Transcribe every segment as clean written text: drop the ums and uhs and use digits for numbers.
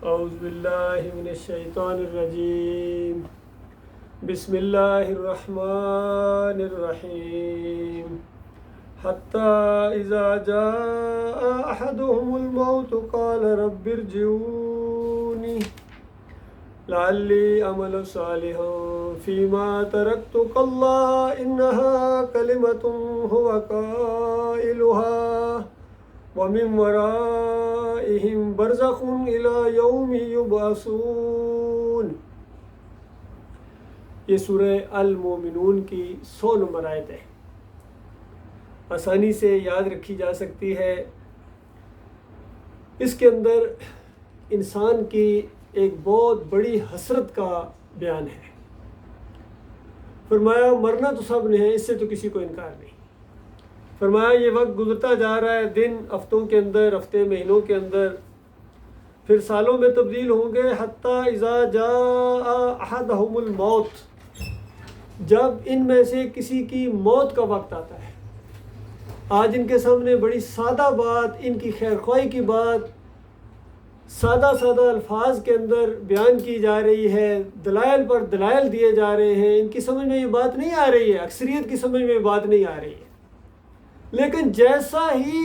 اعوذ باللہ من الشیطان الرجیم بسم اللہ الرحمن الرحیم حتی اذا جاء احدهم الموت قال رب ارجعونی لعلی اعمل صالحا فیما ترکت کلا انها کلمۃ هو قائلها وَمِن وَرَائِهِمْ بَرْزَخٌ إِلَى يَوْمِ يُبْعَثُونَ۔ یہ سورہ المومنون کی 100 نمبر آیت ہے، آسانی سے یاد رکھی جا سکتی ہے۔ اس کے اندر انسان کی ایک بہت بڑی حسرت کا بیان ہے۔ فرمایا مرنا تو سب نے ہے، اس سے تو کسی کو انکار نہیں۔ فرمایا یہ وقت گزرتا جا رہا ہے، دن ہفتوں کے اندر، ہفتے مہینوں کے اندر، پھر سالوں میں تبدیل ہوں گے۔ حتی اذا جاء احدہم الموت، جب ان میں سے کسی کی موت کا وقت آتا ہے۔ آج ان کے سامنے بڑی سادہ بات، ان کی خیر خواہی کی بات سادہ سادہ الفاظ کے اندر بیان کی جا رہی ہے، دلائل پر دلائل دیے جا رہے ہیں۔ ان کی سمجھ میں یہ بات نہیں آ رہی ہے، اکثریت کی سمجھ میں یہ بات نہیں آ رہی ہے، لیکن جیسا ہی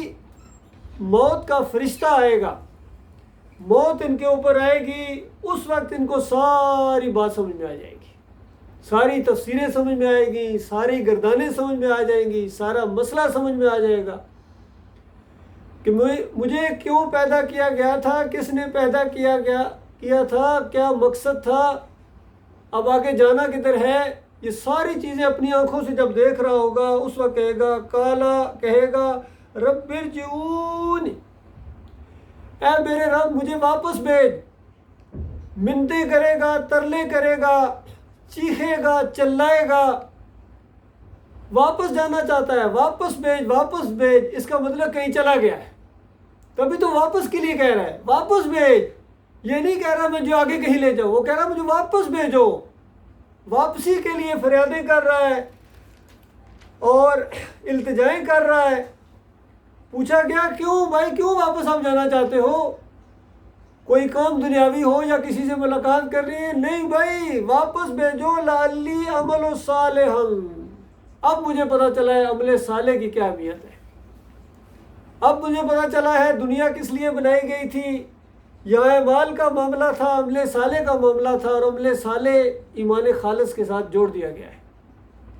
موت کا فرشتہ آئے گا، موت ان کے اوپر آئے گی، اس وقت ان کو ساری بات سمجھ میں آ جائے گی، ساری تفسیریں سمجھ میں آئے گی، ساری گردانیں سمجھ میں آ جائیں گی، سارا مسئلہ سمجھ میں آ جائے گا کہ مجھے کیوں پیدا کیا گیا تھا، کس نے پیدا کیا تھا، کیا مقصد تھا، اب آگے جانا کدھر ہے۔ یہ ساری چیزیں اپنی آنکھوں سے جب دیکھ رہا ہوگا، اس وقت کہے گا رب ارجعون، اے میرے رب مجھے واپس بھیج۔ منتیں کرے گا، ترلے کرے گا، چیخے گا، چلائے گا، واپس جانا چاہتا ہے، واپس بھیج واپس بھیج۔ اس کا مطلب کہیں چلا گیا ہے، تبھی تو واپس کے لیے کہہ رہا ہے واپس بھیج۔ یہ نہیں کہہ رہا میں جو آگے کہیں لے جاؤں، وہ کہہ رہا مجھے واپس بھیجو۔ واپسی کے لیے فریادیں کر رہا ہے اور التجائیں کر رہا ہے۔ پوچھا گیا کیوں بھائی، کیوں واپس آپ جانا چاہتے ہو؟ کوئی کام دنیاوی ہو یا کسی سے ملاقات کرنی ہے؟ نہیں بھائی، واپس بھیجو لعلی اعمل صالحا۔ اب مجھے پتہ چلا ہے عمل صالح کی کیا اہمیت ہے۔ اب مجھے پتہ چلا ہے دنیا کس لیے بنائی گئی تھی۔ یہ اعمال کا معاملہ تھا، عمل صالح کا معاملہ تھا، اور عمل صالح ایمان خالص کے ساتھ جوڑ دیا گیا ہے۔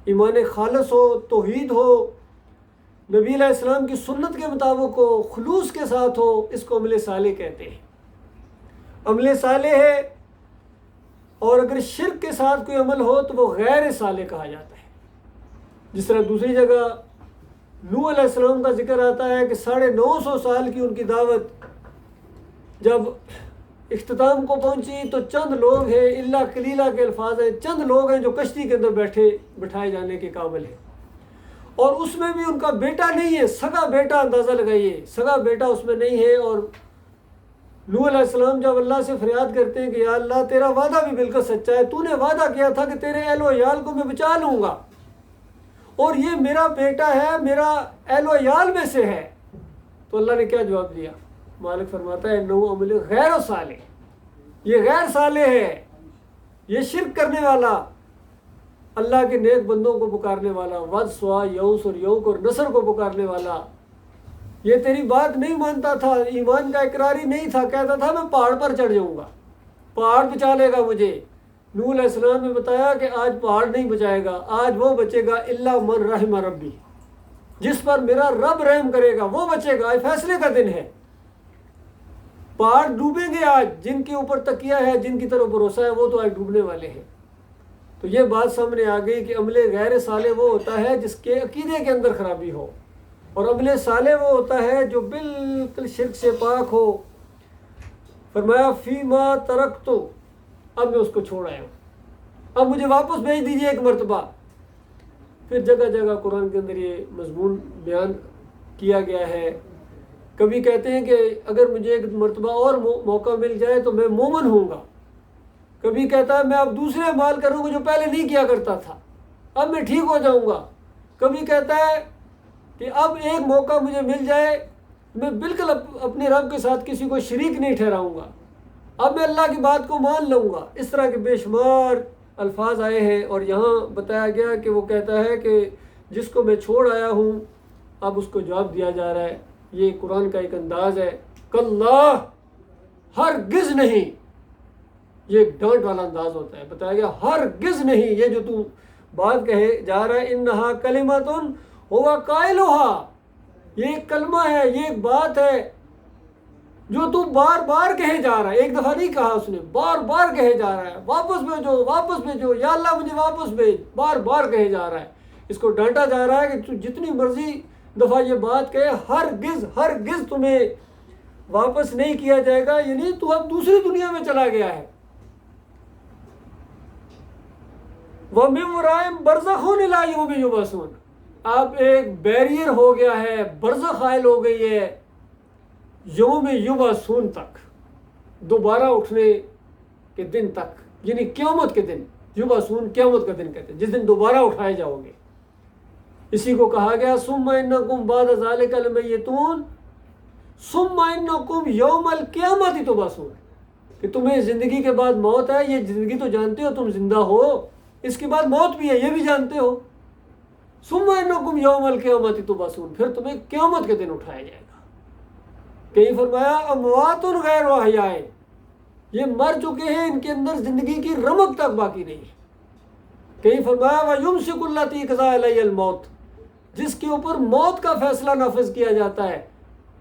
ایمان خالص ہو، توحید ہو، نبی علیہ السلام کی سنت کے مطابق ہو، خلوص کے ساتھ ہو، اس کو عمل صالح کہتے ہیں۔ عمل صالح ہے، اور اگر شرک کے ساتھ کوئی عمل ہو تو وہ غیر صالح کہا جاتا ہے۔ جس طرح دوسری جگہ نوح علیہ السلام کا ذکر آتا ہے کہ 950 سال کی ان کی دعوت جب اختتام کو پہنچی تو چند لوگ ہیں، الا قلیلہ کے الفاظ ہیں، چند لوگ ہیں جو کشتی کے اندر بٹھائے جانے کے قابل ہیں، اور اس میں بھی ان کا بیٹا نہیں ہے، سگا بیٹا، اندازہ لگائیے، سگا بیٹا اس میں نہیں ہے۔ اور نوح علیہ السلام جب اللہ سے فریاد کرتے ہیں کہ یا اللہ تیرا وعدہ بھی بالکل سچا ہے، تو نے وعدہ کیا تھا کہ تیرے اہل و عیال کو میں بچا لوں گا، اور یہ میرا بیٹا ہے، میرا اہل و عیال میں سے ہے، تو اللہ نے کیا جواب دیا؟ مالک فرماتا ہے انہ عمل غیر صالح، یہ غیر صالح ہے، یہ شرک کرنے والا، اللہ کے نیک بندوں کو پکارنے والا، ود، سوا، یعوث اور یعوق اور نصر کو پکارنے والا، یہ تیری بات نہیں مانتا تھا، ایمان کا اقراری نہیں تھا، کہتا تھا میں پہاڑ پر چڑھ جاؤں گا، پہاڑ بچا لے گا مجھے۔ نوح علیہ السلام نے بتایا کہ آج پہاڑ نہیں بچائے گا، آج وہ بچے گا الا من رحم ربی، جس پر میرا رب رحم کرے گا وہ بچے گا۔ آج فیصلے کا دن ہے، پہاڑ ڈوبیں گے آج، جن کے اوپر تکیہ ہے، جن کی طرف بھروسہ ہے، وہ تو آج ڈوبنے والے ہیں۔ تو یہ بات سامنے آ گئی کہ عمل غیر صالح وہ ہوتا ہے جس کے عقیدے کے اندر خرابی ہو، اور عمل صالح وہ ہوتا ہے جو بالکل شرک سے پاک ہو۔ فرمایا فیما ترکتو، اب میں اس کو چھوڑ آیا ہوں، اب مجھے واپس بھیج دیجیے ایک مرتبہ۔ پھر جگہ جگہ قرآن کے اندر یہ مضمون بیان کیا گیا ہے۔ کبھی کہتے ہیں کہ اگر مجھے ایک مرتبہ اور موقع مل جائے تو میں مومن ہوں گا، کبھی کہتا ہے میں اب دوسرے اعمال کروں گا جو پہلے نہیں کیا کرتا تھا، اب میں ٹھیک ہو جاؤں گا، کبھی کہتا ہے کہ اب ایک موقع مجھے مل جائے میں بالکل اپنے رب کے ساتھ کسی کو شریک نہیں ٹھہراؤں گا۔ اب میں اللہ کی بات کو مان لوں گا۔ اس طرح کے بے شمار الفاظ آئے ہیں، اور یہاں بتایا گیا کہ وہ کہتا ہے کہ جس کو میں چھوڑ آیا ہوں اب اس کو جواب دیا جا رہا ہے۔ یہ قرآن کا ایک انداز ہے، کاللہ، ہرگز نہیں، یہ ایک ڈانٹ والا انداز ہوتا ہے۔ بتایا گیا ہرگز نہیں، یہ جو تو بات کہے جا رہا ہے، انہا کلمۃ ہوا قائلھا، یہ ایک کلمہ ہے، یہ ایک بات ہے جو تو بار بار کہے جا رہا ہے۔ ایک دفعہ نہیں کہا اس نے، بار بار کہے جا رہا ہے، واپس بھیجو واپس بھیجو، یا اللہ مجھے واپس بھیج، بار بار کہے جا رہا ہے۔ اس کو ڈانٹا جا رہا ہے کہ تو جتنی مرضی دفعہ یہ بات کہے، ہرگز ہرگز تمہیں واپس نہیں کیا جائے گا، یعنی تو اب دوسری دنیا میں چلا گیا ہے۔ وَمِن وَرَائِهِمْ بَرْزَخٌ إِلَىٰ يَوْمِ يُبْعَثُونَ، اب ایک بیریئر ہو گیا ہے، برزخ حائل ہو گئی ہے یوم یبعثون تک، دوبارہ اٹھنے کے دن تک، یعنی قیامت کے دن۔ یبعثون قیامت کا دن کہتے ہیں، جس دن دوبارہ اٹھائے جاؤ گے۔ اسی کو کہا گیا ثم انکم بعد ذلک لمیتون ثم انکم یوم القیامت تبعثون، کہ تمہیں زندگی کے بعد موت ہے، یہ زندگی تو جانتے ہو، تم زندہ ہو، اس کے بعد موت بھی ہے، یہ بھی جانتے ہو۔ ثم انکم یوم القیامت تبعثون، پھر تمہیں قیامت کے دن اٹھایا جائے گا۔ کہیں فرمایا اموات غیر احیاء، یہ مر چکے ہیں، ان کے اندر زندگی کی رمق تک باقی نہیں ہے۔ کہیں فرمایا وَيُمْسِكُ الَّتِي قَضَىٰ عَلَيْهَا الْمَوْتِ، جس کے اوپر موت کا فیصلہ نافذ کیا جاتا ہے،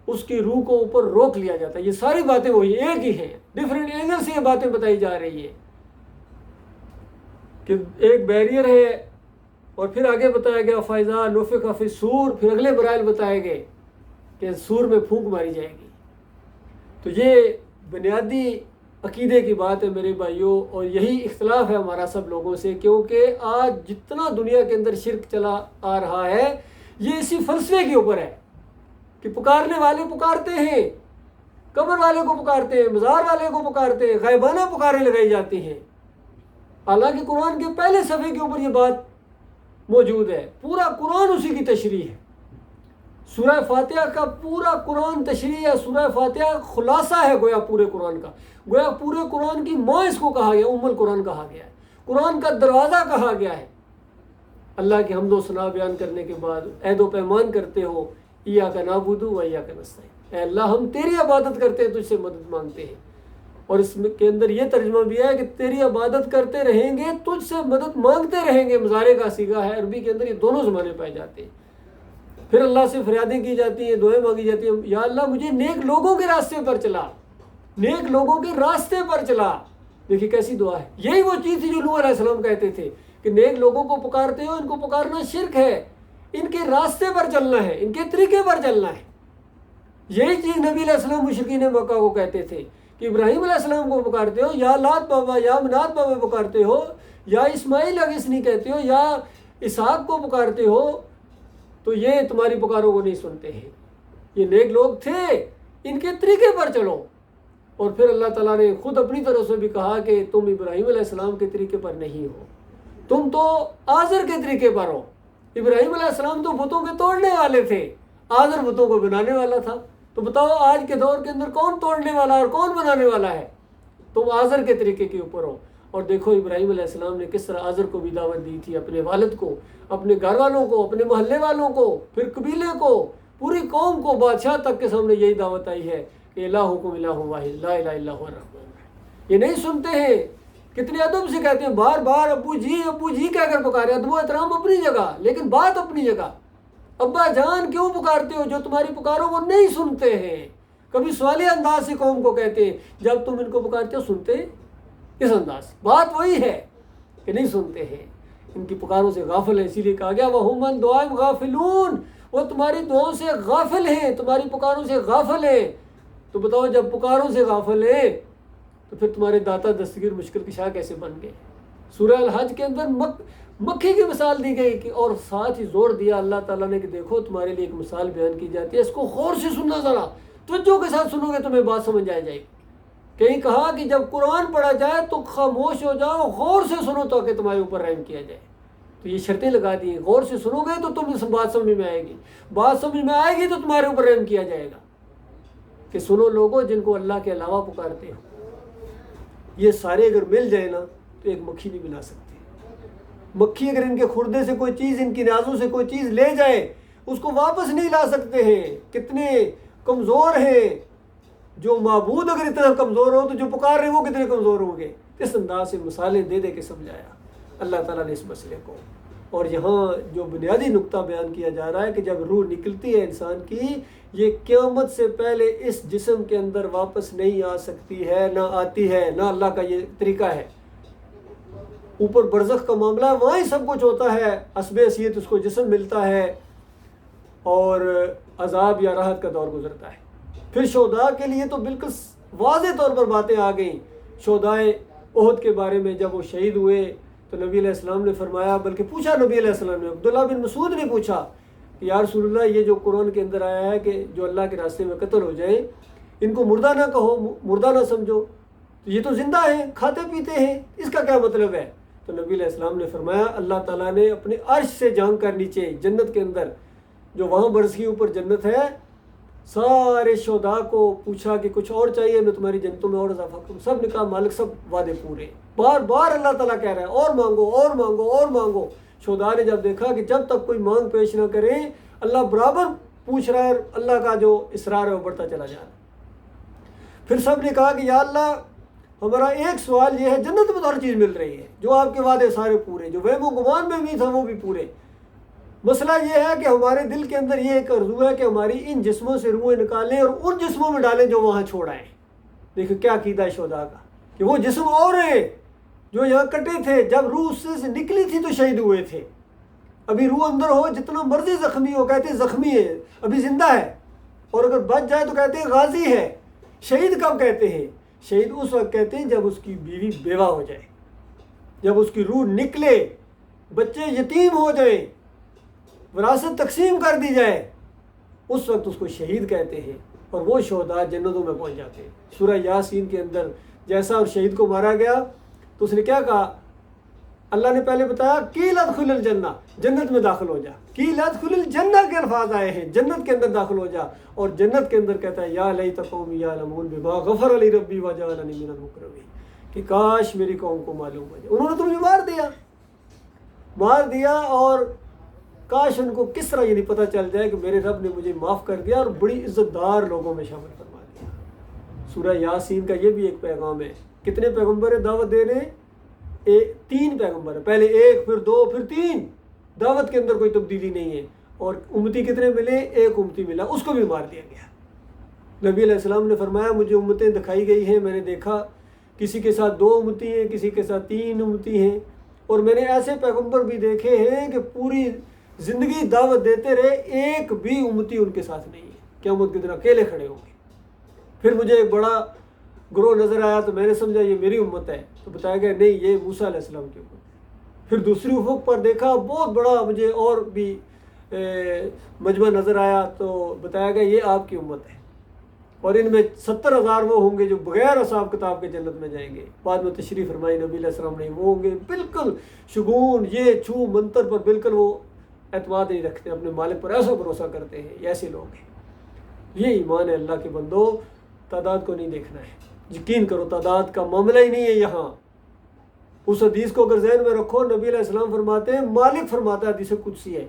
اس کی روح کو اوپر روک لیا جاتا ہے۔ یہ ساری باتیں وہی ایک ہی ہیں، ڈفرینٹ اینگل سے یہ باتیں بتائی جا رہی ہیں کہ ایک بیریئر ہے، اور پھر آگے بتایا گیا فَإِذَا نُفِخَ فِي الصُّورِ، پھر اگلے برائل بتائے گئے کہ سور میں پھونک ماری جائے گی۔ تو یہ بنیادی عقیدے کی بات ہے میرے بھائیوں، اور یہی اختلاف ہے ہمارا سب لوگوں سے، کیونکہ آج جتنا دنیا کے اندر شرک چلا آ رہا ہے یہ اسی فلسفے کے اوپر ہے کہ پکارنے والے پکارتے ہیں، قبر والے کو پکارتے ہیں، مزار والے کو پکارتے ہیں، غائبانہ پکاریں لگائی جاتی ہیں۔ حالانکہ قرآن کے پہلے صفحے کے اوپر یہ بات موجود ہے، پورا قرآن اسی کی تشریح ہے۔ سورہ فاتحہ کا پورا قرآن تشریح ہے، سورہ فاتحہ خلاصہ ہے گویا پورے قرآن کا، گویا پورے قرآن کی ماں اس کو کہا گیا، ام القرآن کہا گیا ہے، قرآن کا دروازہ کہا گیا ہے۔ اللہ کی حمد و ثنا بیان کرنے کے بعد عہد و پیمان کرتے ہو، ایاک نعبد و ایاک نستعین، اے اللہ ہم تیری عبادت کرتے ہیں، تجھ سے مدد مانگتے ہیں۔ اور اس کے اندر یہ ترجمہ بھی ہے کہ تیری عبادت کرتے رہیں گے، تجھ سے مدد مانگتے رہیں گے۔ مضارع کا صیغہ ہے عربی کے اندر، یہ دونوں زمانے پائے جاتے ہیں۔ پھر اللہ سے فریادیں کی جاتی ہیں، دعائیں مانگی جاتی ہیں، یا اللہ مجھے نیک لوگوں کے راستے پر چلا، نیک لوگوں کے راستے پر چلا۔ دیکھیے کیسی دعا ہے، یہی وہ چیز تھی جو نوح علیہ السلام کہتے تھے کہ نیک لوگوں کو پکارتے ہو، ان کو پکارنا شرک ہے، ان کے راستے پر چلنا ہے، ان کے طریقے پر چلنا ہے۔ یہی چیز نبی علیہ السلام مشرکین مکہ کو کہتے تھے کہ ابراہیم علیہ السلام کو پکارتے ہو، یا لات بابا یا منات بابا پکارتے ہو، یا اسماعیل اگسنی کہتے ہو، یا اسحاق کو پکارتے ہو، تو یہ تمہاری پکاروں کو نہیں سنتے ہیں۔ یہ نیک لوگ تھے، ان کے طریقے پر چلو۔ اور پھر اللہ تعالیٰ نے خود اپنی طرف سے بھی کہا کہ تم ابراہیم علیہ السلام کے طریقے پر نہیں ہو، تم تو آزر کے طریقے پر ہو۔ ابراہیم علیہ السلام تو بتوں کے توڑنے والے تھے، آزر بتوں کو بنانے والا تھا۔ تو بتاؤ آج کے دور کے اندر کون توڑنے والا اور کون بنانے والا ہے؟ تم آزر کے طریقے کے اوپر ہو۔ اور دیکھو ابراہیم علیہ السلام نے کس طرح آزر کو بھی دعوت دی تھی، اپنے والد کو، اپنے گھر والوں کو، اپنے محلے والوں کو، پھر قبیلے کو، پوری قوم کو، بادشاہ تک کے سامنے یہی دعوت آئی ہے کہ الہکم الہ واحد لا الہ الا هو الرحمن الرحیم۔ یہ نہیں سنتے ہیں، کتنے ادب سے کہتے ہیں، بار بار ابو جی کہہ کر پکارے، ادب و احترام اپنی جگہ لیکن بات اپنی جگہ۔ ابا جان کیوں پکارتے ہو جو تمہاری پکاروں کو نہیں سنتے ہیں؟ کبھی سوالی انداز سے قوم کو کہتے ہیں، جب تم ان کو پکارتے ہو سنتے اس انداز سے؟ بات وہی ہے کہ نہیں سنتے ہیں، ان کی پکاروں سے غافل ہیں۔ اسی لیے کہا گیا وَهُمْ عَنْ دُعَائِهِمْ غَافِلُونَ، وہ تمہاری دعاؤں سے غافل ہیں، تمہاری پکاروں سے غافل ہیں۔ تو بتاؤ جب پکاروں سے غافل ہیں تو پھر تمہارے داتا دستگیر مشکل کشا کیسے بن گئے؟ سورہ الحج کے اندر مکھی کی مثال دی گئی کہ اور ساتھ ہی زور دیا اللہ تعالیٰ نے کہ دیکھو تمہارے لیے ایک مثال بیان کی جاتی ہے، اس کو غور سے سننا، ذرا توجہ کے ساتھ سنو گے تمہیں بات سمجھ آ جائے گی۔ کہیں کہا کہ جب قرآن پڑھا جائے تو خاموش ہو جاؤ، غور سے سنو تاکہ تمہارے اوپر رحم کیا جائے۔ تو یہ شرطیں لگا دی ہیں، غور سے سنو گے تو تم اس بات سمجھ میں آئے گی، بات سمجھ میں آئے گی تو تمہارے اوپر رحم کیا جائے گا۔ کہ سنو لوگوں جن کو اللہ کے علاوہ پکارتے ہو، یہ سارے اگر مل جائے نا تو ایک مکھی نہیں بنا سکتے. مکھی اگر ان کے کھردے سے کوئی چیز، ان کی نیازوں سے کوئی چیز لے جائے، اس کو واپس نہیں لا سکتے ہیں. کتنے کمزور ہیں. جو معبود اگر اتنا کمزور ہو تو جو پکار رہے ہیں وہ کتنے کمزور ہوں گے. اس انداز سے مثالیں دے دے کے سمجھایا اللہ تعالیٰ نے اس مسئلے کو. اور یہاں جو بنیادی نقطہ بیان کیا جا رہا ہے کہ جب روح نکلتی ہے انسان کی، یہ قیامت سے پہلے اس جسم کے اندر واپس نہیں آ سکتی ہے، نہ آتی ہے، نہ اللہ کا یہ طریقہ ہے. اوپر برزخ کا معاملہ ہے، وہاں ہی سب کچھ ہوتا ہے. حسب حیثیت اس کو جسم ملتا ہے اور عذاب یا راحت کا دور گزرتا ہے. پھر شہداء کے لیے تو بالکل واضح طور پر باتیں آ گئیں. شہدائے احد کے بارے میں جب وہ شہید ہوئے تو نبی علیہ السلام نے فرمایا، بلکہ پوچھا نبی علیہ السلام نے، عبداللہ بن مسعود نے پوچھا کہ یا رسول اللہ، یہ جو قرآن کے اندر آیا ہے کہ جو اللہ کے راستے میں قتل ہو جائیں ان کو مردہ نہ کہو، مردہ نہ سمجھو، یہ تو زندہ ہیں، کھاتے پیتے ہیں، اس کا کیا مطلب ہے؟ تو نبی علیہ السلام نے فرمایا، اللہ تعالیٰ نے اپنے عرش سے جھانک کر نیچے جنت کے اندر، جو وہاں برس کے اوپر جنت ہے، سارے شہداء کو پوچھا کہ کچھ اور چاہیے، میں تمہاری جنتوں میں اور اضافہ کروں. سب نے کہا مالک سب وعدے پورے. بار بار اللہ تعالیٰ کہہ رہا ہے اور مانگو اور مانگو اور مانگو. شہداء نے جب دیکھا کہ جب تک کوئی مانگ پیش نہ کرے اللہ برابر پوچھ رہا ہے، اللہ کا جو اصرار ہے وہ بڑھتا چلا جا رہا ہے. پھر سب نے کہا کہ یا اللہ، ہمارا ایک سوال یہ ہے، جنت میں تو ہر چیز مل رہی ہے، جو آپ کے وعدے سارے پورے، جو وہم و گمان میں بھی تھا وہ بھی پورے. مسئلہ یہ ہے کہ ہمارے دل کے اندر یہ ایک آرزو ہے کہ ہماری ان جسموں سے روحیں نکالیں اور ان جسموں میں ڈالیں جو وہاں چھوڑ آئیں. دیکھو کیا عقیدہ ہے شہداء کا، کہ وہ جسم اور ہیں جو یہاں کٹے تھے، جب روح اس سے نکلی تھی تو شہید ہوئے تھے. ابھی روح اندر ہو، جتنا مرضی زخمی ہو، کہتے ہیں زخمی ہے، ابھی زندہ ہے، اور اگر بچ جائے تو کہتے ہیں غازی ہے. شہید کب کہتے ہیں؟ شہید اس وقت کہتے ہیں جب اس کی بیوی بیوہ ہو جائے، جب اس کی روح نکلے، بچے یتیم ہو جائیں، وراثت تقسیم کر دی جائے، اس وقت اس کو شہید کہتے ہیں. اور وہ شہداء جنتوں میں پہنچ جاتے ہیں. سورہ یاسین کے اندر جیسا اور شہید کو مارا گیا تو اس نے کیا کہا؟ اللہ نے پہلے بتایا قیل ادخل الجنہ، جنت میں داخل ہو جا. قیل ادخل الجنہ کے الفاظ آئے ہیں، جنت کے اندر داخل ہو جا. اور جنت کے اندر کہتا ہے یا لیت قومی یعلمون بما غفر لی ربی وجعلنی من المکرمین، کہ کاش میری قوم کو معلوم ہو جائے. انہوں نے تو مجھے مار دیا اور کاش ان کو کس طرح یہ نہیں پتہ چل جائے کہ میرے رب نے مجھے معاف کر دیا اور بڑی عزت دار لوگوں میں شامل فرما دیا. سورہ یاسین کا یہ بھی ایک پیغام ہے. کتنے پیغمبر دعوت دے رہے ہیں؟ 3 پیغمبر ہیں، پہلے 1 پھر 2 پھر 3. دعوت کے اندر کوئی تبدیلی نہیں ہے. اور امتی کتنے ملے؟ 1 امتی ملا، اس کو بھی مار دیا گیا. نبی علیہ السلام نے فرمایا مجھے امتیں دکھائی گئی ہیں، میں نے دیکھا کسی کے ساتھ 2 امتی ہیں، کسی کے ساتھ 3 امتی ہیں، اور میں نے ایسے پیغمبر بھی دیکھے ہیں کہ پوری زندگی دعوت دیتے رہے، ایک بھی امتی ان کے ساتھ نہیں ہے، قیامت کے دن اکیلے کھڑے ہوں گے. پھر مجھے ایک بڑا گروہ نظر آیا تو میں نے سمجھا یہ میری امت ہے، تو بتایا گیا نہیں یہ موسیٰ علیہ السلام کی امت ہے. پھر دوسری افق پر دیکھا بہت بڑا مجھے اور بھی مجمع نظر آیا تو بتایا گیا یہ آپ کی امت ہے، اور ان میں 70,000 وہ ہوں گے جو بغیر حساب کتاب کے جنت میں جائیں گے. بعد میں تشریف فرمائی نبی علیہ السلام نے، وہ ہوں گے بالکل شگون، یہ چھو منتر پر بالکل وہ اعتماد نہیں رکھتے، اپنے مالک پر ایسا بھروسہ کرتے ہیں. یہ ایسے لوگ ہیں. یہ ایمان ہے اللہ کے بندو. تعداد کو نہیں دیکھنا ہے، یقین کرو تعداد کا معاملہ ہی نہیں ہے یہاں. اس حدیث کو اگر ذہن میں رکھو، نبی علیہ السلام فرماتے ہیں، مالک فرماتا ہے، حدیث قدسی ہے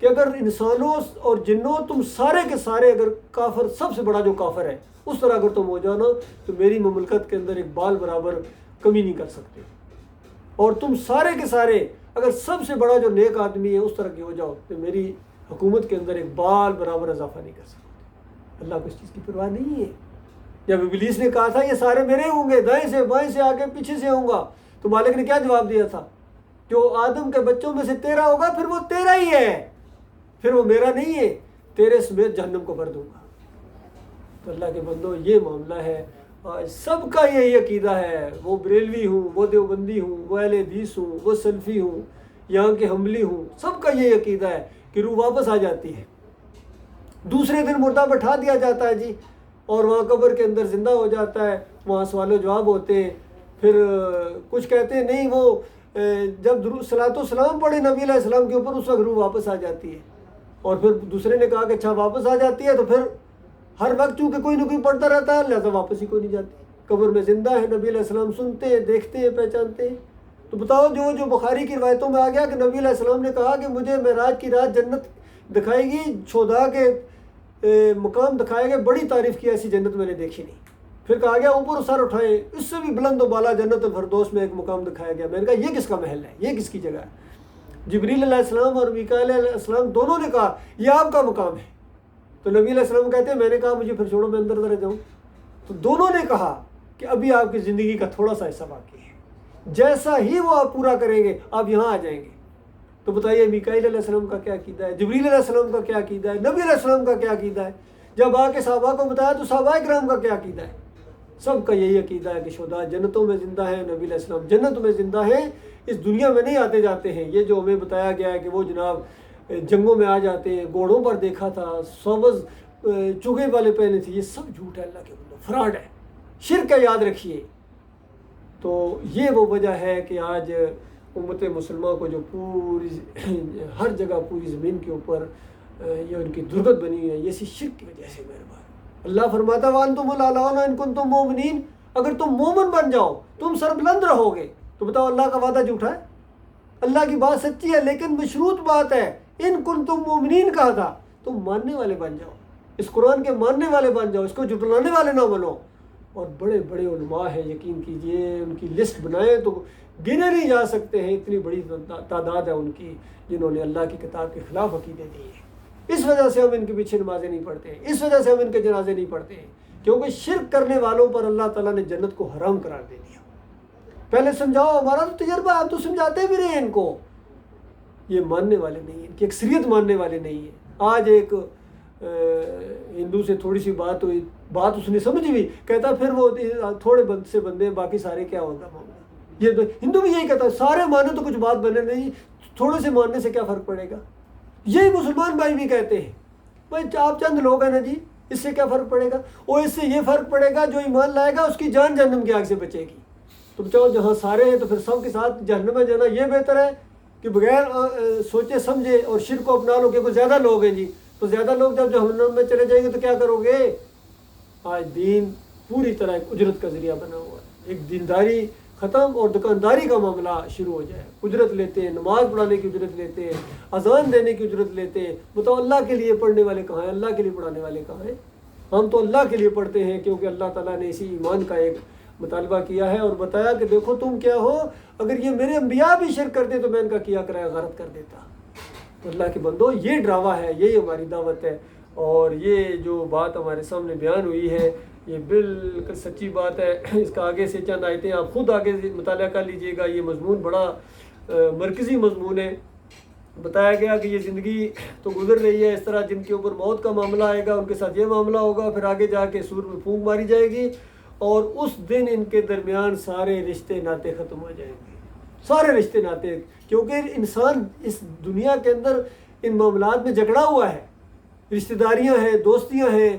کہ اگر انسانوں اور جنوں تم سارے کے سارے اگر کافر، سب سے بڑا جو کافر ہے اس طرح اگر تم ہو جاؤ نا تو میری مملکت کے اندر ایک بال برابر کمی نہیں کر سکتے. اور تم سارے کے سارے اگر سب سے بڑا جو نیک آدمی ہے اس طرح کے ہو جاؤ تو میری حکومت کے اندر ایک بال برابر اضافہ نہیں کر سکتے. اللہ کو اس چیز کی پرواہ نہیں ہے. جب ابلیس نے کہا تھا یہ سارے میرے ہوں گے، دائیں سے بائیں سے آگے پیچھے سے ہوں گا، تو مالک نے کیا جواب دیا تھا؟ جو آدم کے بچوں میں سے تیرا ہوگا پھر وہ تیرا ہی ہے، پھر وہ میرا نہیں ہے، تیرے سمیت جہنم کو بھر دوں گا. تو اللہ کے بندو یہ معاملہ ہے. سب کا یہی عقیدہ ہے، وہ بریلوی ہوں، وہ دیوبندی ہوں، وہ اہل حدیث ہوں، وہ سلفی ہوں، یہاں کے حملی ہوں، سب کا یہی عقیدہ ہے کہ روح واپس آ جاتی ہے. دوسرے دن مردہ بٹھا دیا جاتا ہے جی، اور وہاں قبر کے اندر زندہ ہو جاتا ہے، وہاں سوال و جواب ہوتے ہیں. پھر کچھ کہتے ہیں نہیں، وہ جب صلاۃ و سلام پڑھے نبی علیہ السلام کے اوپر اس وقت روح واپس آ جاتی ہے. اور پھر دوسرے نے کہا کہ اچھا واپس آ جاتی ہے، تو پھر ہر وقت چونکہ کوئی نہ کوئی پڑھتا رہتا ہے لہٰذا واپس ہی کوئی نہیں جاتی. قبر میں زندہ ہیں، نبی علیہ السلام سنتے ہیں، دیکھتے ہیں، پہچانتے ہیں۔ تو بتاؤ جو بخاری کی روایتوں میں آ گیا کہ نبی علیہ السلام نے کہا کہ مجھے معراج کی رات جنت دکھائے گی، شہداء کے مقام دکھائے گئے، بڑی تعریف کی، ایسی جنت میں نے دیکھی نہیں۔ پھر کہا گیا اوپر سر اٹھائے، اس سے بھی بلند و بالا جنت الفردوس میں ایک مقام دکھایا گیا۔ میں نے کہا یہ کس کا محل ہے، یہ کس کی جگہ ہے؟ جبریل علیہ السلام اور میکائیل علیہ السلام دونوں نے کہا یہ آپ کا مقام ہے۔ تو نبی علیہ السلام کہتے ہیں میں نے کہا مجھے پھر چھوڑو، میں اندر ذرا جاؤں۔ تو دونوں نے کہا کہ ابھی آپ کی زندگی کا تھوڑا سا حصہ باقی ہے، جیسا ہی وہ آپ پورا کریں گے آپ یہاں آ جائیں گے۔ تو بتائیے میکائیل علیہ السلام کا کیا عقیدہ ہے، جبریل علیہ السلام کا کیا عقیدہ ہے، نبی علیہ السلام کا کیا عقیدہ ہے؟ جب آ کے صحابہ کو بتایا تو صحابہ کرام کا کیا عقیدہ ہے؟ سب کا یہی عقیدہ ہے کہ شہداء جنتوں میں زندہ ہیں، نبی علیہ السلام جنت میں زندہ ہیں، اس دنیا میں نہیں آتے جاتے ہیں۔ یہ جو ہمیں بتایا گیا ہے کہ وہ جناب جنگوں میں آ جاتے ہیں، گھوڑوں پر دیکھا تھا، سبز چوگے والے پہنے تھے، یہ سب جھوٹ ہے، اللہ کے بندو، فراڈ ہے، شرک ہے، یاد رکھیے۔ تو یہ وہ وجہ ہے کہ آج امت مسلمہ کو جو پوری ہر جگہ پوری زمین کے اوپر یہ ان کی درگت بنی ہے، یہ اسی شرک کی وجہ سے۔ مہربان اللہ فرماتا وَأَنْتُمُ الْأَعْلَوْنَ إِن كُنتُم مُؤْمِنِينَ، اگر تم مومن بن جاؤ تم سربلند رہو گے۔ تو بتاؤ اللہ کا وعدہ جھوٹا ہے؟ اللہ کی بات سچی ہے، لیکن مشروط بات ہے، ان کنتم مومنین کہا تھا، تم ماننے والے بن جاؤ، اس قرآن کے ماننے والے بن جاؤ، اس کو جھٹلانے والے نہ بنو۔ اور بڑے بڑے علماء ہیں، یقین کیجئے ان کی لسٹ بنائے تو گنے نہیں جا سکتے ہیں، اتنی بڑی تعداد ہے ان کی جنہوں نے اللہ کی کتاب کے خلاف عقیدے دیے ہیں۔ اس وجہ سے ہم ان کے پیچھے نمازیں نہیں پڑھتے ہیں، اس وجہ سے ہم ان کے جنازے نہیں پڑھتے ہیں، کیونکہ شرک کرنے والوں پر اللہ تعالیٰ نے جنت کو حرام قرار دے دیا۔ پہلے سمجھاؤ، ہمارا تو تجربہ، آپ تو سمجھاتے بھی رہے ہیں ان کو، یہ ماننے والے نہیں ہیں، ان کی اکثریت ماننے والے نہیں ہیں۔ آج ایک ہندو سے تھوڑی سی بات ہوئی، بات اس نے سمجھی بھی، کہتا پھر وہ تھوڑے سے بندے باقی سارے کیا ہوگا معاملہ۔ یہ تو ہندو بھی یہی کہتا ہے، سارے مانے تو کچھ بات بنے نہیں، تھوڑے سے ماننے سے کیا فرق پڑے گا۔ یہی مسلمان بھائی بھی کہتے ہیں، بھائی آپ چند لوگ ہیں نا جی، اس سے کیا فرق پڑے گا؟ اور اس سے یہ فرق پڑے گا جو ایمان لائے گا اس کی جان جہنم کی آگ سے بچے گی۔ تو بچاؤ جہاں سارے ہیں تو پھر سب کے ساتھ جہنم میں جانا یہ بہتر ہے کہ بغیر سوچے سمجھے اور شرک کو اپنا لو، کہ زیادہ لوگ ہیں جی، تو زیادہ لوگ جب جہنم میں چلے جائیں گے تو کیا کرو گے؟ آج دین پوری طرح ایک اجرت کا ذریعہ بنا ہوا ہے، ایک دینداری ختم اور دکانداری کا معاملہ شروع ہو جائے۔ اجرت لیتے ہیں، نماز پڑھانے کی اجرت لیتے ہیں، اذان دینے کی اجرت لیتے ہیں۔ بتاؤ اللہ کے لیے پڑھنے والے کہاں ہیں، اللہ کے لیے پڑھانے والے کہاں ہیں؟ ہم تو اللہ کے لیے پڑھتے ہیں، کیونکہ اللہ تعالیٰ نے اسی ایمان کا ایک مطالبہ کیا ہے اور بتایا کہ دیکھو تم کیا ہو، اگر یہ میرے انبیاء بھی شرک کرتے تو میں ان کا کیا کرایا غارت کر دیتا۔ تو اللہ کے بندو، یہ ڈراوا ہے، یہی ہماری دعوت ہے، اور یہ جو بات ہمارے سامنے بیان ہوئی ہے یہ بالکل سچی بات ہے۔ اس کا آگے سے چند آیتیں آپ خود آگے مطالعہ کر لیجئے گا، یہ مضمون بڑا مرکزی مضمون ہے۔ بتایا گیا کہ یہ زندگی تو گزر رہی ہے اس طرح، جن کے اوپر موت کا معاملہ آئے گا ان کے ساتھ یہ معاملہ ہوگا، پھر آگے جا کے سور میں پھونک ماری جائے گی، اور اس دن ان کے درمیان سارے رشتے ناطے ختم ہو جائیں گے، سارے رشتے ناطے، کیونکہ انسان اس دنیا کے اندر ان معاملات میں جکڑا ہوا ہے، رشتہ داریاں ہیں، دوستیاں ہیں،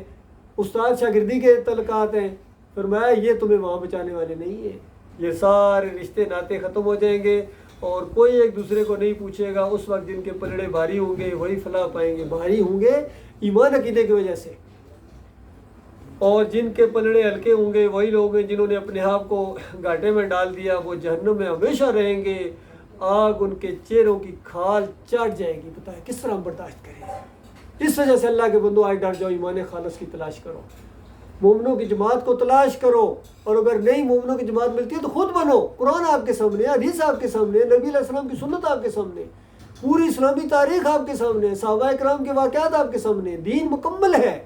استاد شاگردی کے تعلقات ہیں۔ فرمایا یہ تمہیں وہاں بچانے والے نہیں ہیں، یہ سارے رشتے ناطے ختم ہو جائیں گے اور کوئی ایک دوسرے کو نہیں پوچھے گا۔ اس وقت جن کے پلڑے بھاری ہوں گے وہی فلاح پائیں گے، بھاری ہوں گے ایمان عقیدے کی وجہ سے، اور جن کے پلڑے ہلکے ہوں گے وہی لوگ ہیں جنہوں نے اپنے آپ کو گھاٹے میں ڈال دیا، وہ جہنم میں ہمیشہ رہیں گے، آگ ان کے چہروں کی کھال چاٹ جائے گی۔ پتہ ہے کس طرح ہم برداشت کریں؟ اس وجہ سے اللہ کے بندو آج ڈر جاؤ، ایمان خالص کی تلاش کرو، مومنوں کی جماعت کو تلاش کرو، اور اگر نہیں مومنوں کی جماعت ملتی ہے تو خود بنو۔ قرآن آپ کے سامنے، حدیث آپ کے سامنے، نبی علیہ السلام کی سنت آپ کے سامنے، پوری اسلامی تاریخ آپ کے سامنے، صحابہ کرام کے واقعات آپ کے سامنے، دین مکمل ہے۔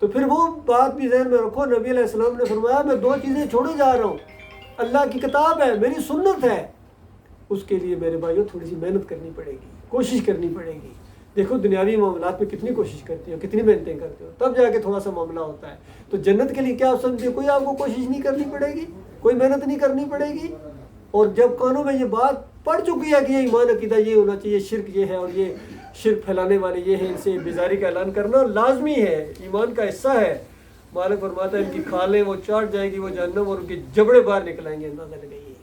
تو پھر وہ بات بھی ذہن میں رکھو، نبی علیہ السلام نے فرمایا میں دو چیزیں چھوڑے جا رہا ہوں، اللہ کی کتاب ہے، میری سنت ہے، اس کے لیے میرے بھائیوں تھوڑی سی محنت کرنی پڑے گی، کوشش کرنی پڑے گی۔ دیکھو دنیاوی معاملات میں کتنی کوشش کرتے ہو، کتنی محنتیں کرتے ہو، تب جا کے تھوڑا سا معاملہ ہوتا ہے۔ تو جنت کے لیے کیا آپ سمجھتے ہو؟ کوئی آپ کو کوشش نہیں کرنی پڑے گی، کوئی محنت نہیں کرنی پڑے گی، اور جب کانوں میں یہ بات پڑ چکی ہے کہ یہ ایمان عقیدہ یہ ہونا چاہیے، شرک یہ ہے اور یہ شرک پھیلانے والے یہ ہیں، ان سے بیزاری کا اعلان کرنا لازمی ہے، ایمان کا حصہ ہے۔ مالک فرماتا ہے ان کی کھالیں وہ چاٹ جائے گی وہ جہنم، اور ان کے جبڑے باہر نکل آئیں گے، اندازہ لگائیے۔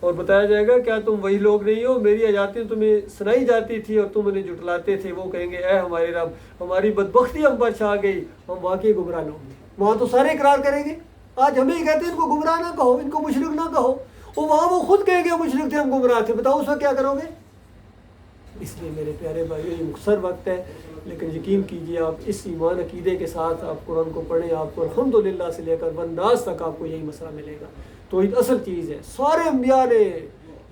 اور بتایا جائے گا کیا تم وہی لوگ نہیں ہو، میری آیاتیں تمہیں سنائی جاتی تھی اور تم انہیں جھٹلاتے تھے؟ وہ کہیں گے اے ہمارے رب، ہماری بدبختی ہم پر چھا گئی، ہم واقعی گمراہ لوگ ہیں۔ وہاں تو سارے اقرار کریں گے، آج ہمیں ہی کہتے ہیں ان کو گمراہ نہ کہو، ان کو مشرک نہ کہو، اور وہاں وہ خود کہیں گے مشرک تھے، ہم گمراہ تھے، بتاؤ اس وقت کیا کرو گے؟ اس لیے میرے پیارے بھائیو یہ مختصر وقت ہے، لیکن یقین کیجیے آپ اس ایمان عقیدے کے ساتھ آپ قرآن کو پڑھیں، آپ کو الحمدللہ سے لے کر والناس تک آپ کو یہی مسئلہ ملے گا۔ توحید اصل چیز ہے۔ سارے انبیاء نے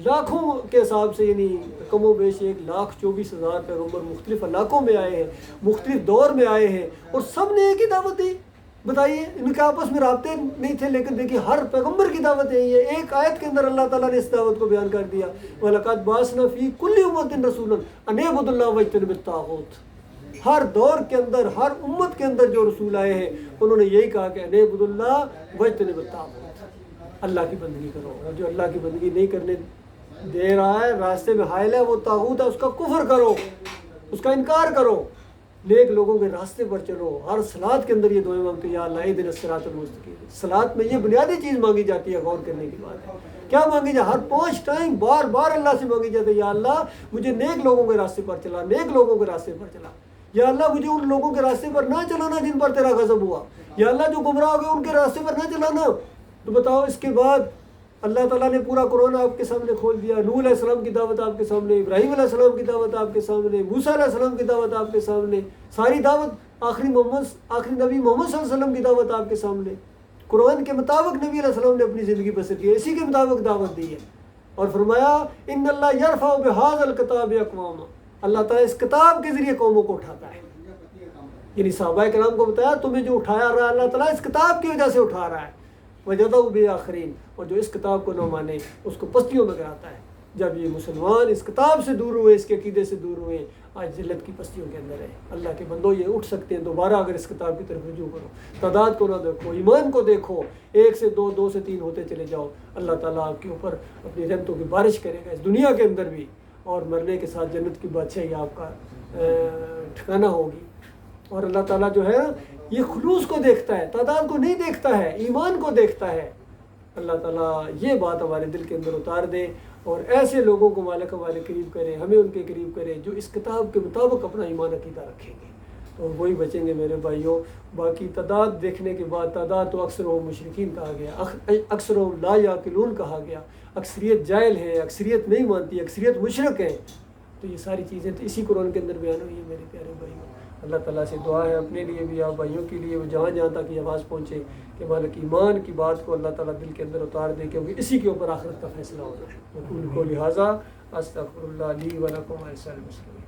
لاکھوں کے حساب سے، یعنی کم و بیش 1,24,000 پیغمبر مختلف علاقوں میں آئے ہیں، مختلف دور میں آئے ہیں، اور سب نے ایک ہی دعوت دی۔ بتائیے ان کے آپس میں رابطے نہیں تھے، لیکن دیکھیے ہر پیغمبر کی دعوت یہی ہے۔ ایک آیت کے اندر اللہ تعالیٰ نے اس دعوت کو بیان کر دیا، وَلَقَدْ بَعَثْنَا فِي كُلِّ أُمَّةٍ رَسُولًا أَنِ اعْبُدُوا اللَّهَ وَاجْتَنِبُوا الطَّاغُوتَ۔ ہر دور کے اندر، ہر امت کے اندر جو رسول آئے ہیں انہوں نے یہی کہا کہ أَنِ اعْبُدُوا اللَّهَ وَاجْتَنِبُوا الطَّاغُوتَ، اللہ کی بندگی کرو، اور جو اللہ کی بندگی نہیں کرنے دے رہا ہے، راستے میں حائل ہے، وہ طاغوت ہے، اس کا کفر کرو، اس کا انکار کرو، نیک لوگوں کے راستے پر چلو۔ ہر صلات کے اندر یہ دعائیں مانگتے ہیں، یا اللہ اہدنا الصراط المستقیم۔ صلات میں یہ بنیادی چیز مانگی جاتی ہے، غور کرنے کی بات ہے۔ کیا مانگی جائے؟ ہر 5 ٹائم بار بار اللہ سے مانگی جاتی ہے، یا اللہ مجھے نیک لوگوں کے راستے پر چلا، نیک لوگوں کے راستے پر چلا۔ یا اللہ مجھے ان لوگوں کے راستے پر نہ چلانا جن پر تیرا غضب ہوا، یا اللہ جو گمراہ ہو گئے ان کے راستے پر نہ چلانا۔ تو بتاؤ اس کے بعد اللہ تعالیٰ نے پورا قرآن آپ کے سامنے کھول دیا، نوح علیہ السلام کی دعوت آپ کے سامنے، ابراہیم علیہ السلام کی دعوت آپ کے سامنے، موسیٰ علیہ السلام کی دعوت آپ کے سامنے، ساری دعوت آخری نبی محمد صلی اللہ علیہ وسلم کی دعوت آپ کے سامنے۔ قرآن کے مطابق نبی علیہ السلام نے اپنی زندگی بسر کی ہے، اسی کے مطابق دعوت دی ہے، اور فرمایا ان اللہ یرفع بہذا الکتاب اقواما، اللہ تعالیٰ اس کتاب کے ذریعے قوموں کو اٹھاتا ہے۔ یعنی صحابہ کرام کو بتایا تمہیں جو اٹھایا رہا ہے اللہ تعالیٰ اس کتاب کی وجہ سے اٹھا رہا ہے، وَجَدَوْا بِآخَرِينَ، اور جو اس کتاب کو نہ مانے اس کو پستیوں میں گراتا ہے۔ جب یہ مسلمان اس کتاب سے دور ہوئے، اس کے عقیدے سے دور ہوئے، آج ذلت کی پستیوں کے اندر ہے۔ اللہ کے بندوں یہ اٹھ سکتے ہیں دوبارہ اگر اس کتاب کی طرف رجوع کرو، تعداد کو نہ دیکھو، ایمان کو دیکھو، 1 سے 2، 2 سے 3 ہوتے چلے جاؤ، اللہ تعالیٰ آپ کے اوپر اپنی رحمتوں کی بارش کرے گا اس دنیا کے اندر بھی، اور مرنے کے ساتھ جنت کی بادشاہی آپ کا ٹھکانہ ہوگی۔ اور اللہ تعالیٰ جو ہے یہ خلوص کو دیکھتا ہے، تعداد کو نہیں دیکھتا ہے، ایمان کو دیکھتا ہے۔ اللہ تعالیٰ یہ بات ہمارے دل کے اندر اتار دے، اور ایسے لوگوں کو مالک ہمارے قریب کرے، ہمیں ان کے قریب کرے جو اس کتاب کے مطابق اپنا ایمان عقیدہ رکھیں گے، تو وہی بچیں گے میرے بھائیوں۔ باقی تعداد دیکھنے کے بعد، تعداد تو اکثر و مشرکین کہا گیا، اکثر و لا یعقلون کہا گیا، اکثریت جاہل ہے، اکثریت نہیں مانتی، اکثریت مشرک ہے، تو یہ ساری چیزیں تو اسی قرآن کے اندر بیان ہوئی ہے میرے پیارے بھائیوں۔ اللہ تعالیٰ سے دعا ہے اپنے لیے بھی، آپ بھائیوں کے لیے، وہ جہاں جہاں تک یہ آواز پہنچے کہ مالک ایمان کی بات کو اللہ تعالیٰ دل کے اندر اتار دے، کیونکہ اسی کے اوپر آخرت کا فیصلہ ہونا ہے۔ وقول کو لہٰذا استغفر اللہ لی ولکم ولسائر المسلمین۔